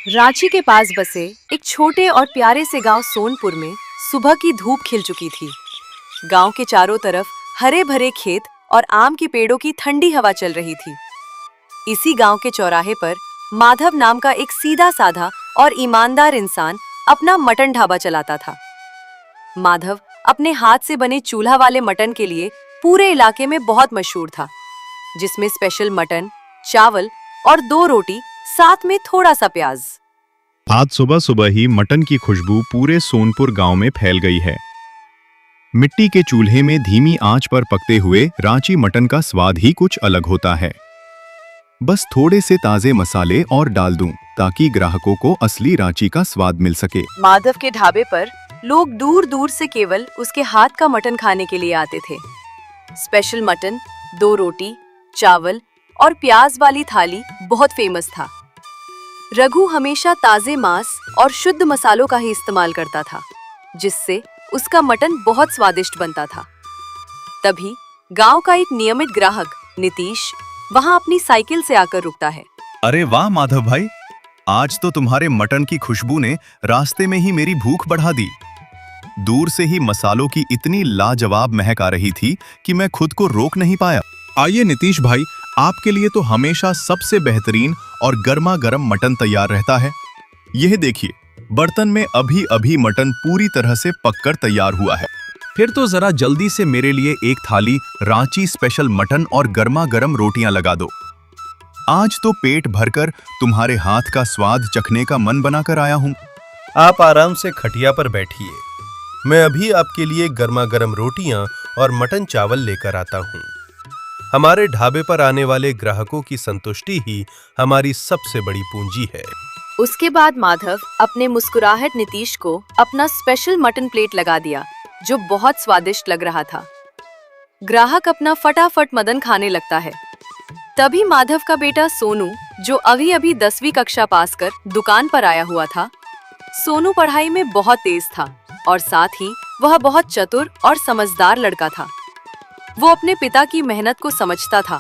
रांची के पास बसे एक छोटे और प्यारे से गांव सोनपुर में सुबह की धूप खिल चुकी थी। गांव के चारों तरफ हरे भरे खेत और आम के पेड़ों की ठंडी हवा चल रही थी। इसी गांव के चौराहे पर माधव नाम का एक सीधा साधा और ईमानदार इंसान अपना मटन ढाबा चलाता था। माधव अपने हाथ से बने चूल्हा वाले मटन के लिए पूरे इलाके में बहुत मशहूर था, जिसमें स्पेशल मटन, चावल और 2 रोटी, साथ में थोड़ा सा प्याज। आज सुबह सुबह ही मटन की खुशबू पूरे सोनपुर गांव में फैल गई है। मिट्टी के चूल्हे में धीमी आंच पर पकते हुए रांची मटन का स्वाद ही कुछ अलग होता है। बस थोड़े से ताजे मसाले और डाल दूं ताकि ग्राहकों को असली रांची का स्वाद मिल सके। माधव के ढाबे पर लोग दूर दूर से केवल उसके हाथ का मटन खाने के लिए आते थे। स्पेशल मटन, 2 रोटी, चावल और प्याज वाली थाली बहुत फेमस था। रघु हमेशा ताजे मांस और शुद्ध मसालों का ही इस्तेमाल करता था, जिससे उसका मटन बहुत स्वादिष्ट बनता था। तभी गांव का एक नियमित ग्राहक नीतीश वहां अपनी साइकिल से आकर रुकता है। अरे वाह माधव भाई, आज तो तुम्हारे मटन की खुशबू ने रास्ते में ही मेरी भूख बढ़ा दी। दूर से ही मसालों की इतनी लाजवाब महक आ रही थी कि मैं खुद को रोक नहीं पाया। आइए नीतीश भाई, आपके लिए तो हमेशा सबसे बेहतरीन और गर्मा गर्म मटन तैयार रहता है। यह देखिए, बर्तन में अभी अभी मटन पूरी तरह से पककर तैयार हुआ है। फिर तो जरा जल्दी से मेरे लिए एक थाली रांची स्पेशल मटन और गर्मा गर्म रोटियां लगा दो। आज तो पेट भरकर तुम्हारे हाथ का स्वाद चखने का मन बनाकर आया हूं। आप आराम से खटिया पर बैठिए, मैं अभी आपके लिए गर्मा गर्म रोटियां और मटन चावल लेकर आता हूं। हमारे ढाबे पर आने वाले ग्राहकों की संतुष्टि ही हमारी सबसे बड़ी पूंजी है। उसके बाद माधव अपने मुस्कुराहट नीतीश को अपना स्पेशल मटन प्लेट लगा दिया, जो बहुत स्वादिष्ट लग रहा था। ग्राहक अपना फटाफट मटन खाने लगता है। तभी माधव का बेटा सोनू, जो अभी अभी 10वीं कक्षा पास कर दुकान पर आया हुआ था, सोनू पढ़ाई में बहुत तेज था और साथ ही वह बहुत चतुर और समझदार लड़का था। वो अपने पिता की मेहनत को समझता था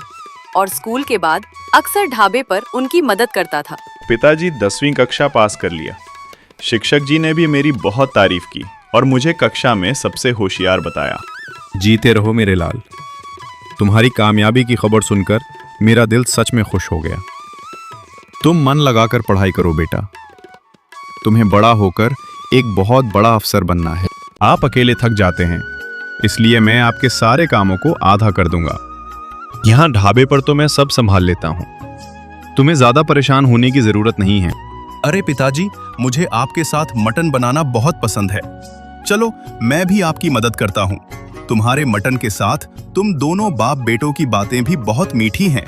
और स्कूल के बाद अक्सर ढाबे पर उनकी मदद करता था। पिताजी 10वीं कक्षा पास कर लिया। शिक्षक जी ने भी मेरी बहुत तारीफ की और मुझे कक्षा में सबसे होशियार बताया। जीते रहो मेरे लाल, तुम्हारी कामयाबी की खबर सुनकर मेरा दिल सच में खुश हो गया। तुम मन लगाकर पढ़ाई करो बेटा, तुम्हें बड़ा होकर एक बहुत बड़ा अफसर बनना है। आप अकेले थक जाते हैं, इसलिए मैं आपके सारे कामों को आधा कर दूंगा। यहाँ ढाबे पर तो मैं सब संभाल लेता हूँ, तुम्हें ज्यादा परेशान होने की जरूरत नहीं है। अरे पिताजी, मुझे आपके साथ मटन बनाना बहुत पसंद है। चलो मैं भी आपकी मदद करता हूँ। तुम्हारे मटन के साथ तुम दोनों बाप बेटों की बातें भी बहुत मीठी हैं।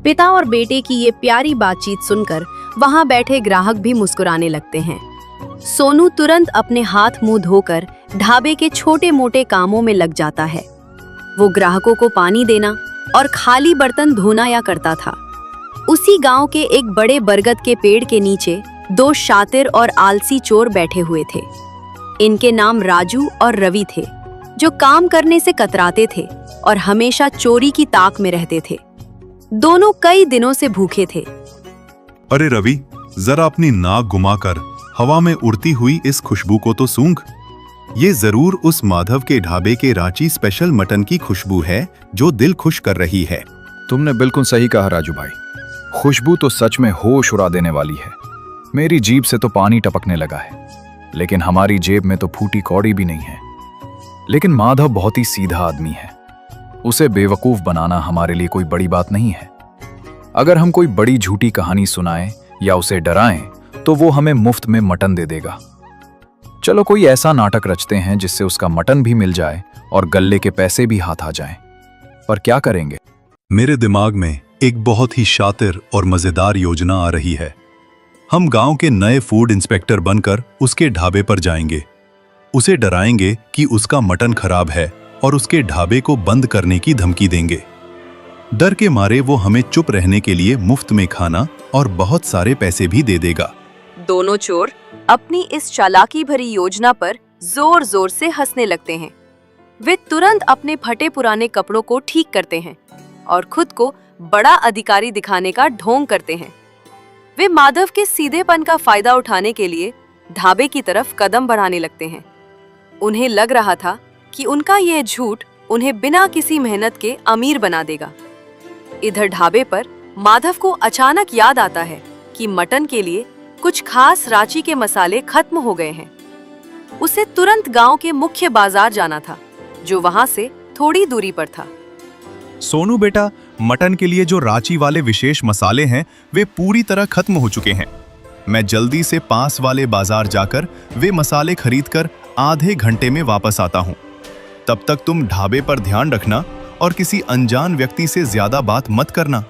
पिता और बेटे की ये प्यारी बातचीत सुनकर वहां बैठे ग्राहक भी मुस्कुराने लगते हैं। सोनू तुरंत अपने हाथ मुंह धोकर ढाबे के छोटे मोटे कामों में लग जाता है। वो ग्राहकों को पानी देना और खाली बर्तन धोना या करता था। उसी गांव के एक बड़े बरगद के पेड़ के नीचे 2 शातिर और आलसी चोर बैठे हुए थे। इनके नाम राजू और रवि थे, जो काम करने से कतराते थे और हमेशा चोरी की ताक में रहते थे। दोनों कई दिनों से भूखे थे। अरे रवि, जरा अपनी नाक घुमाकर हवा में उड़ती हुई इस खुशबू को तो सूंघ। ये जरूर उस माधव के ढाबे के रांची स्पेशल मटन की खुशबू है जो दिल खुश कर रही है। तुमने बिल्कुल सही कहा राजू भाई, खुशबू तो सच में होश उड़ा देने वाली है। मेरी जीभ से तो पानी टपकने लगा है, लेकिन हमारी जेब में तो फूटी कौड़ी भी नहीं है। लेकिन माधव बहुत ही सीधा आदमी है, उसे बेवकूफ बनाना हमारे लिए कोई बड़ी बात नहीं है। अगर हम कोई बड़ी झूठी कहानी सुनाएं या उसे डराएं तो वो हमें मुफ्त में मटन दे देगा। चलो कोई ऐसा नाटक रचते हैं जिससे उसका मटन भी मिल जाए और गल्ले के पैसे भी हाथ आ जाएं। पर क्या करेंगे? मेरे दिमाग में एक बहुत ही शातिर और मजेदार योजना आ रही है। हम गांव के नए फूड इंस्पेक्टर बनकर उसके ढाबे पर जाएंगे। उसे डराएंगे कि उसका मटन खराब है और उसके ढाबे को बंद करने की धमकी देंगे। डर के मारे वो हमें चुप रहने के लिए मुफ्त में खाना और बहुत सारे पैसे भी दे देगा। दोनों चोर अपनी इस चालाकी भरी योजना पर जोर जोर से हंसने लगते हैं। वे तुरंत अपने फटे पुराने कपड़ों को ठीक करते हैं और खुद को बड़ा अधिकारी दिखाने का ढोंग करते हैं। वे माधव के सीधेपन का फायदा उठाने के लिए ढाबे की तरफ कदम बढ़ाने लगते हैं। उन्हें लग रहा था कि उनका यह झूठ उन्हें बिना किसी मेहनत के अमीर बना देगा। इधर ढाबे पर माधव को अचानक याद आता है कि मटन के लिए कुछ खास रांची के मसाले खत्म हो गए हैं। उसे तुरंत गांव के मुख्य बाजार जाना था, जो वहां से थोड़ी दूरी पर था। सोनू बेटा, मटन के लिए जो रांची वाले विशेष मसाले हैं वे पूरी तरह खत्म हो चुके हैं। मैं जल्दी से पास वाले बाजार जाकर वे मसाले खरीदकर आधे घंटे में वापस आता हूँ। तब तक तुम ढाबे पर ध्यान रखना और किसी अनजान व्यक्ति से ज्यादा बात मत करना।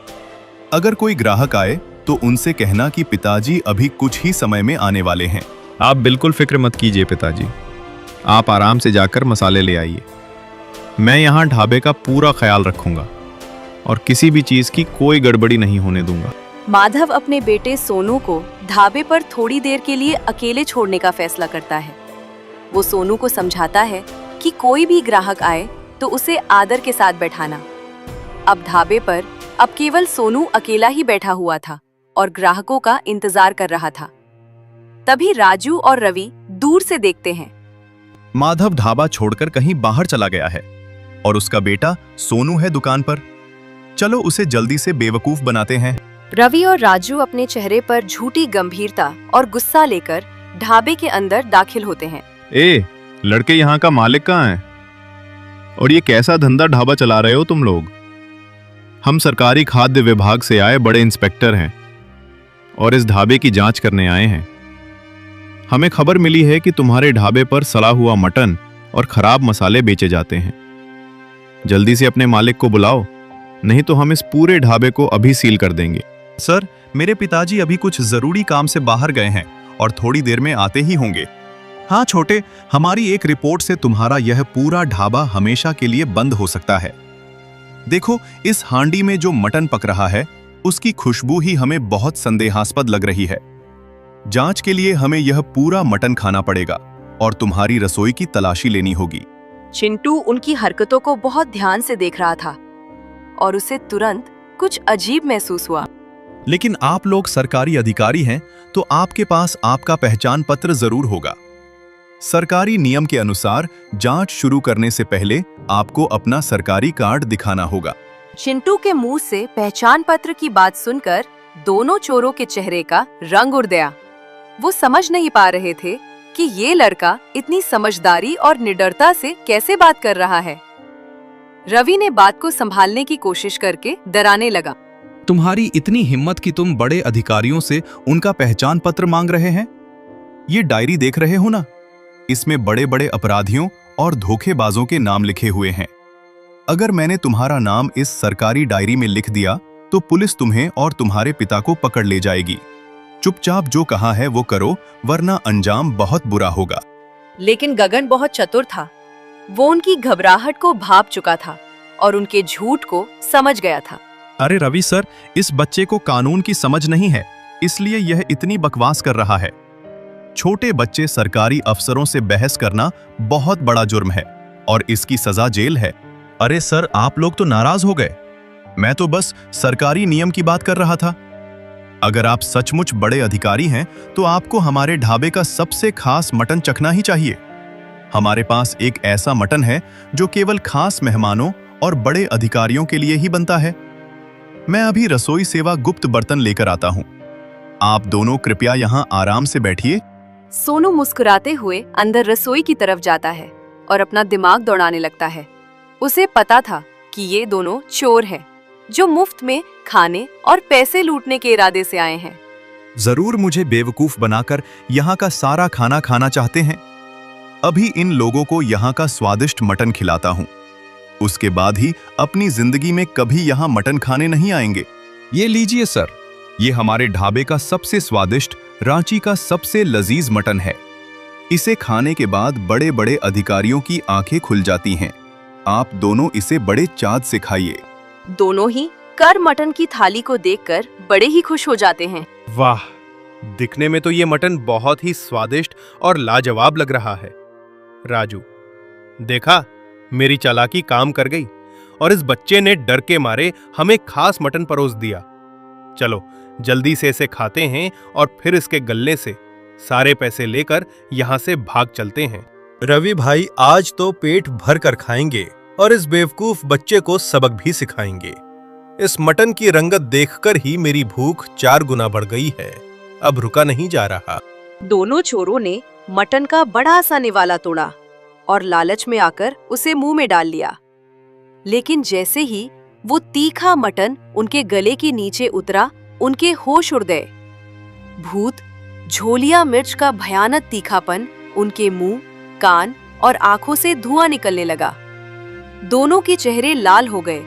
अगर कोई ग्राहक आए तो उनसे कहना कि पिताजी अभी कुछ ही समय में आने वाले हैं। आप बिल्कुल फिक्र मत कीजिए पिताजी, आप आराम से जाकर मसाले ले आइए। मैं यहाँ ढाबे का पूरा ख्याल रखूंगा और किसी भी चीज की कोई गड़बड़ी नहीं होने दूंगा। माधव अपने बेटे सोनू को ढाबे पर थोड़ी देर के लिए अकेले छोड़ने का फैसला करता है। वो सोनू को समझाता है कि कोई भी ग्राहक आए तो उसे आदर के साथ बैठाना। अब ढाबे पर अब केवल सोनू अकेला ही बैठा हुआ था और ग्राहकों का इंतजार कर रहा था। तभी राजू और रवि दूर से देखते हैं। माधव ढाबा छोड़कर कहीं बाहर चला गया है और उसका बेटा सोनू है दुकान पर। चलो उसे जल्दी से बेवकूफ बनाते हैं। रवि और राजू अपने चेहरे पर झूठी गंभीरता और गुस्सा लेकर ढाबे के अंदर दाखिल होते हैं। ए, लड़के यहाँ का मालिक कहाँ है? और ये कैसा धंधा ढाबा चला रहे हो तुम लोग? हम सरकारी खाद्य विभाग से आए बड़े इंस्पेक्टर हैं और इस ढाबे की जांच करने आए हैं। हमें खबर मिली है कि तुम्हारे ढाबे पर सड़ा हुआ मटन और खराब मसाले बेचे जाते हैं। जल्दी से अपने मालिक को बुलाओ, नहीं तो हम इस पूरे ढाबे को अभी सील कर देंगे। सर, मेरे पिताजी अभी कुछ जरूरी काम से बाहर गए हैं और थोड़ी देर में आते ही होंगे। हाँ छोटे, हमारी एक रिपोर्ट से तुम्हारा यह पूरा ढाबा हमेशा के लिए बंद हो सकता है। देखो, इस हांडी में जो मटन पक रहा है उसकी खुशबू ही हमें बहुत संदेहास्पद लग रही है। जांच के लिए हमें यह पूरा मटन खाना पड़ेगा और तुम्हारी रसोई की तलाशी लेनी होगी। चिंटू उनकी हरकतों को बहुत ध्यान से देख रहा था और उसे तुरंत कुछ अजीब महसूस हुआ। लेकिन आप लोग सरकारी अधिकारी हैं तो आपके पास आपका पहचान पत्र जरूर होगा। सरकारी नियम के अनुसार जांच शुरू करने से पहले आपको अपना सरकारी कार्ड दिखाना होगा। चिंटू के मुंह से पहचान पत्र की बात सुनकर दोनों चोरों के चेहरे का रंग उड़ गया। वो समझ नहीं पा रहे थे कि ये लड़का इतनी समझदारी और निडरता से कैसे बात कर रहा है। रवि ने बात को संभालने की कोशिश करके डराने लगा। तुम्हारी इतनी हिम्मत कि तुम बड़े अधिकारियों से उनका पहचान पत्र मांग रहे हैं? ये डायरी देख रहे हो ना? इसमें बड़े बड़े अपराधियों और धोखेबाजों के नाम लिखे हुए हैं। अगर मैंने तुम्हारा नाम इस सरकारी डायरी में लिख दिया तो पुलिस तुम्हें और तुम्हारे पिता को पकड़ ले जाएगी। चुपचाप जो कहा है वो करो, वरना अंजाम बहुत बुरा होगा। लेकिन गगन बहुत चतुर था। वो उनकी घबराहट को भांप चुका था और उनके झूठ को समझ गया था। अरे रवि सर, इस बच्चे को कानून की समझ नहीं है, इसलिए यह इतनी बकवास कर रहा है। छोटे बच्चे सरकारी अफसरों से बहस करना बहुत बड़ा जुर्म है और इसकी सजा जेल है। अरे सर, आप लोग तो नाराज हो गए। मैं तो बस सरकारी नियम की बात कर रहा था। अगर आप सचमुच बड़े अधिकारी हैं तो आपको हमारे ढाबे का सबसे खास मटन चखना ही चाहिए। हमारे पास एक ऐसा मटन है जो केवल खास मेहमानों और बड़े अधिकारियों के लिए ही बनता है। मैं अभी रसोई सेवा गुप्त बर्तन लेकर आता हूँ। आप दोनों कृपया यहाँ आराम से बैठिए। सोनू मुस्कुराते हुए अंदर रसोई की तरफ जाता है और अपना दिमाग दौड़ाने लगता है। उसे पता था कि ये दोनों चोर हैं, जो मुफ्त में खाने और पैसे लूटने के इरादे से आए हैं। जरूर मुझे बेवकूफ बनाकर यहाँ का सारा खाना खाना चाहते हैं। अभी इन लोगों को यहाँ का स्वादिष्ट मटन खिलाता हूँ, उसके बाद ही अपनी जिंदगी में कभी यहाँ मटन खाने नहीं आएंगे। ये लीजिए सर, ये हमारे ढाबे का सबसे स्वादिष्ट, रांची का सबसे लजीज मटन है। इसे खाने के बाद बड़े बड़े अधिकारियों की आंखें खुल जाती हैं। आप दोनों इसे बड़े चाद से खाइए। दोनों ही कर मटन की थाली को देखकर बड़े ही खुश हो जाते हैं। वाह, दिखने में तो ये मटन बहुत ही स्वादिष्ट और लाजवाब लग रहा है। राजू, देखा, मेरी चालाकी काम कर गई और इस बच्चे ने डर के मारे हमें खास मटन परोस दिया। चलो जल्दी से इसे खाते हैं और फिर इसके गल्ले से सारे पैसे लेकर यहाँ से भाग चलते हैं। रवि भाई आज तो पेट भर कर खाएंगे और इस बेवकूफ बच्चे को सबक भी सिखाएंगे। इस मटन की रंगत देखकर ही मेरी भूख 4 गुना बढ़ गई है। अब रुका नहीं जा रहा। दोनों चोरों ने मटन का बड़ा सा निवाला तोड़ा और लालच में आकर उसे मुंह में डाल लिया। लेकिन जैसे ही वो तीखा मटन उनके गले के नीचे उतरा, उनके होश उड़ गए। भूत झोलिया मिर्च का भयानक तीखापन उनके मुंह, कान और आंखों से धुआं निकलने लगा। दोनों के चेहरे लाल हो गए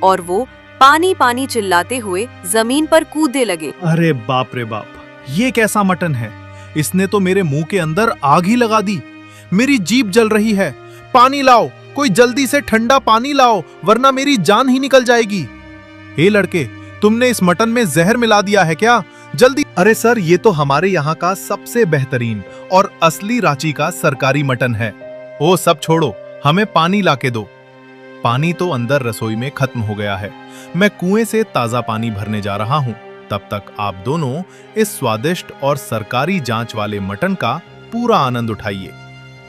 और वो पानी पानी चिल्लाते हुए जमीन पर कूदने लगे। अरे बाप रे बाप, ये कैसा मटन है? इसने तो मेरे मुंह के अंदर आग ही लगा दी। मेरी जीभ जल रही है। पानी लाओ, कोई जल्दी से ठंडा पानी लाओ, वरना मेरी जान ही निकल जाएगी। हे लड़के, तुमने इस मटन में जहर मिला दिया है क्या? जल्दी। अरे सर, ये तो हमारे यहाँ का सबसे बेहतरीन और असली रांची का सरकारी मटन है। ओ सब छोड़ो, हमें पानी लाके दो। पानी तो अंदर रसोई में खत्म हो गया है। मैं कुएं से ताजा पानी भरने जा रहा हूँ। तब तक आप दोनों इस स्वादिष्ट और सरकारी जांच वाले मटन का पूरा आनंद उठाइए।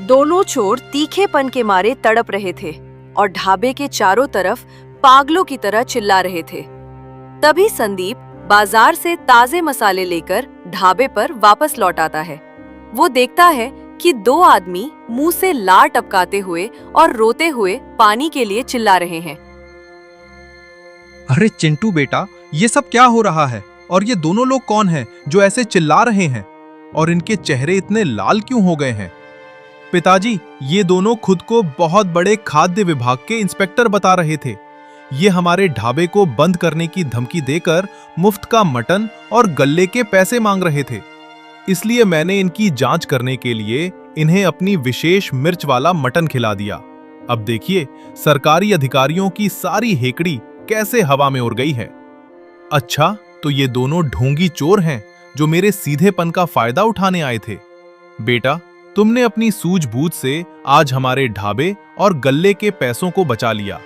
दोनों चोर तीखेपन के मारे तड़प रहे थे और ढाबे के चारों तरफ पागलों की तरह चिल्ला रहे थे। तभी संदीप बाजार से ताजे मसाले लेकर ढाबे पर वापस लौट आता है। वो देखता है कि 2 आदमी मुंह से लार टपकाते हुए और रोते हुए पानी के लिए चिल्ला रहे हैं। अरे चिंटू बेटा, ये सब क्या हो रहा है? और ये दोनों लोग कौन हैं जो ऐसे चिल्ला रहे हैं? और इनके चेहरे इतने लाल क्यों हो गए हैं? पिताजी, ये दोनों खुद को बहुत बड़े खाद्य विभाग के इंस्पेक्टर बता रहे थे। ये हमारे ढाबे को बंद करने की धमकी देकर मुफ्त का मटन और गल्ले के पैसे मांग रहे थे। इसलिए मैंने इनकी जांच करने के लिए इन्हें अपनी विशेष मिर्च वाला मटन खिला दिया। अब देखिए सरकारी अधिकारियों की सारी हेकड़ी कैसे हवा में उड़ गई है। अच्छा, तो ये दोनों ढोंगी चोर हैं जो मेरे सीधेपन का फायदा उठाने आए थे। बेटा, तुमने अपनी सूझबूझ से आज हमारे ढाबे और गल्ले के पैसों को बचा लिया।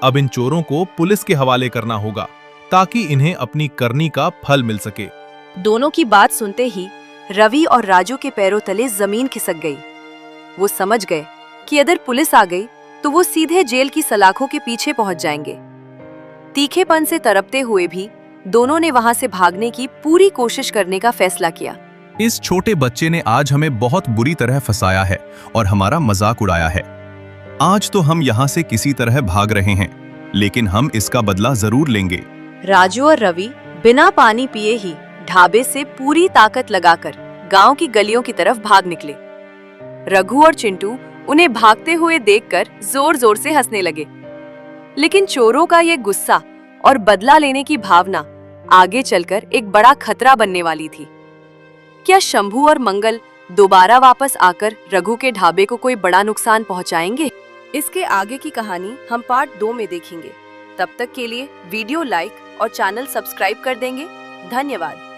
अब इन चोरों को पुलिस के हवाले करना होगा ताकि इन्हें अपनी करनी का फल मिल सके। दोनों की बात सुनते ही रवि और राजू के पैरों तले जमीन खिसक गई। वो समझ गए कि अगर पुलिस आ गई तो वो सीधे जेल की सलाखों के पीछे पहुंच जाएंगे। तीखेपन से तड़पते हुए भी दोनों ने वहां से भागने की पूरी कोशिश करने का फैसला किया। इस छोटे बच्चे ने आज हमें बहुत बुरी तरह फंसाया है और हमारा मजाक उड़ाया है। आज तो हम यहाँ से किसी तरह भाग रहे हैं, लेकिन हम इसका बदला जरूर लेंगे। राजू और रवि बिना पानी पिए ही ढाबे से पूरी ताकत लगाकर गांव की गलियों की तरफ भाग निकले। रघु और चिंटू उन्हें भागते हुए देखकर जोर जोर से हंसने लगे। लेकिन चोरों का ये गुस्सा और बदला लेने की भावना आगे चलकर एक बड़ा खतरा बनने वाली थी। क्या शंभू और मंगल दोबारा वापस आकर रघु के ढाबे को कोई बड़ा नुकसान पहुंचाएंगे? इसके आगे की कहानी हम पार्ट 2 में देखेंगे। तब तक के लिए वीडियो लाइक और चैनल सब्सक्राइब कर देंगे। धन्यवाद।